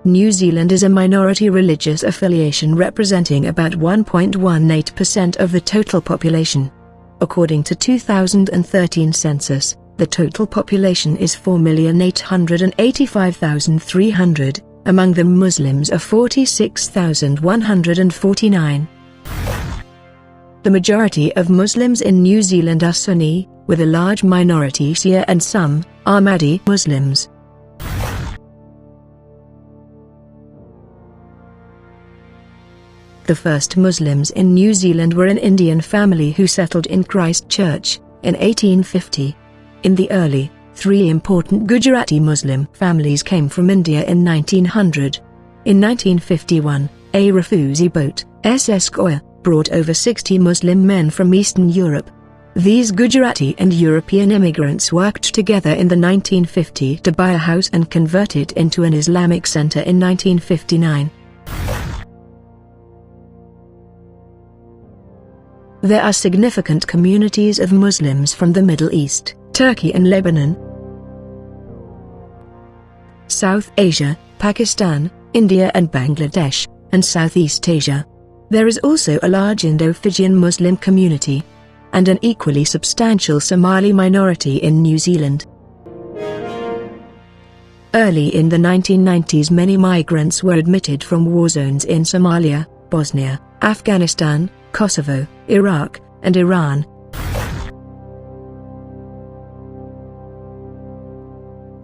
New Zealand is a minority religious affiliation representing about 1.18% of the total population. According to 2013 census, the total population is 4,885,300, among them Muslims are 46,149. The majority of Muslims in New Zealand are Sunni, with a large minority Shia and some Ahmadi Muslims. The first Muslims in New Zealand were an Indian family who settled in Christchurch in 1850. In the early, three important Gujarati Muslim families came from India in 1900. In 1951, a refugee boat, SS Goya, brought over 60 Muslim men from Eastern Europe. These Gujarati and European immigrants worked together in the 1950 to buy a house and convert it into an Islamic center in 1959. There are significant communities of Muslims from the Middle East, Turkey and Lebanon, South Asia, Pakistan, India and Bangladesh, and Southeast Asia. There is also a large Indo-Fijian Muslim community, and an equally substantial Somali minority in New Zealand. Early in the 1990s, many migrants were admitted from war zones in Somalia, Bosnia, Afghanistan, Kosovo, Iraq, and Iran.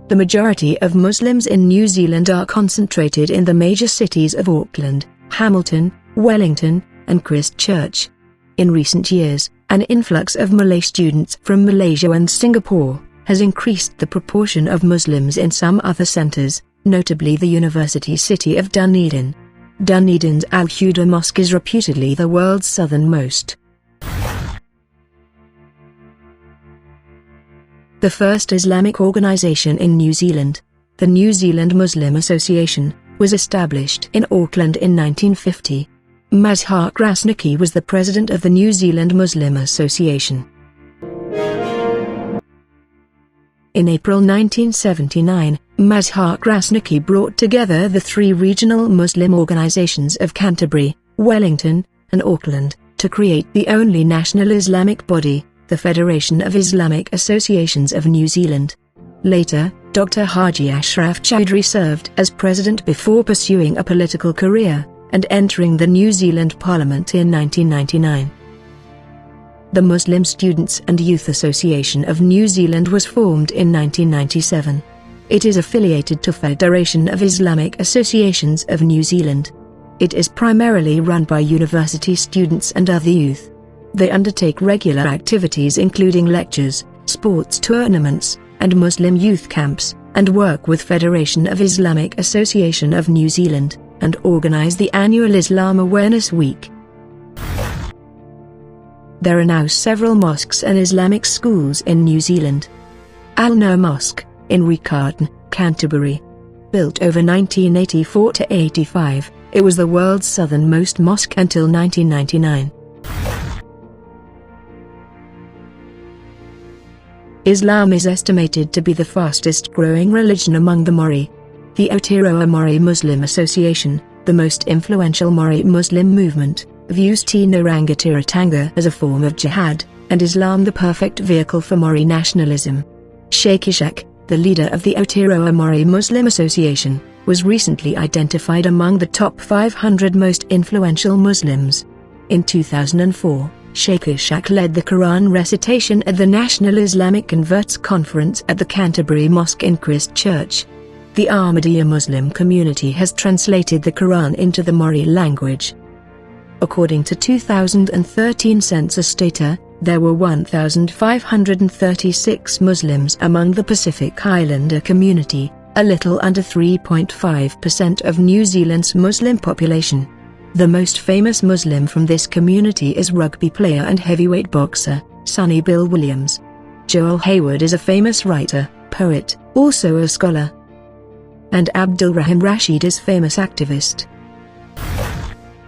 The majority of Muslims in New Zealand are concentrated in the major cities of Auckland, Hamilton, Wellington, and Christchurch. In recent years, an influx of Malay students from Malaysia and Singapore has increased the proportion of Muslims in some other centres, notably the university city of Dunedin. Dunedin's Al-Huda Mosque is reputedly the world's southernmost. The first Islamic organization in New Zealand, the New Zealand Muslim Association, was established in Auckland in 1950. Mazhar Krasniki was the president of the New Zealand Muslim Association. In April 1979, Mazhar Krasniki brought together the three regional Muslim organizations of Canterbury, Wellington, and Auckland, to create the only national Islamic body, the Federation of Islamic Associations of New Zealand. Later, Dr. Haji Ashraf Chowdhury served as president before pursuing a political career, and entering the New Zealand Parliament in 1999. The Muslim Students and Youth Association of New Zealand was formed in 1997. It is affiliated to Federation of Islamic Associations of New Zealand. It is primarily run by university students and other youth. They undertake regular activities including lectures, sports tournaments, and Muslim youth camps, and work with Federation of Islamic Association of New Zealand, and organize the annual Islam Awareness Week. There are now several mosques and Islamic schools in New Zealand. Al-Nur Mosque, in Riccarton, Canterbury. Built over 1984 to 85, it was the world's southernmost mosque until 1999. Islam is estimated to be the fastest growing religion among the Maori. The Aotearoa Maori Muslim Association, the most influential Maori Muslim movement, views Tino Rangatiratanga as a form of jihad, and Islam the perfect vehicle for Maori nationalism. Sheikh Ishaq, the leader of the Aotearoa Maori Muslim Association, was recently identified among the top 500 most influential Muslims. In 2004, Sheikh Ishaq led the Quran recitation at the National Islamic Converts Conference at the Canterbury Mosque in Christchurch. The Ahmadiyya Muslim community has translated the Quran into the Maori language. According to 2013 census data, there were 1,536 Muslims among the Pacific Islander community, a little under 3.5% of New Zealand's Muslim population. The most famous Muslim from this community is rugby player and heavyweight boxer, Sonny Bill Williams. Joel Hayward is a famous writer, poet, also a scholar. And Abdul Rahim Rashid is famous activist.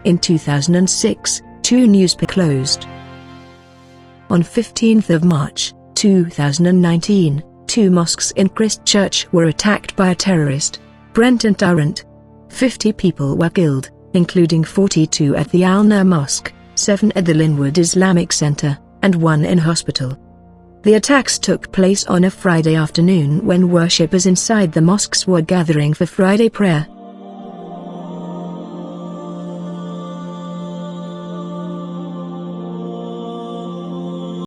In 2006, two newspapers closed. On 15th of March, 2019, two mosques in Christchurch were attacked by a terrorist, Brenton Tarrant. 50 people were killed, including 42 at the Al Nur Mosque, 7 at the Linwood Islamic Center, and 1 in hospital. The attacks took place on a Friday afternoon when worshippers inside the mosques were gathering for Friday prayer.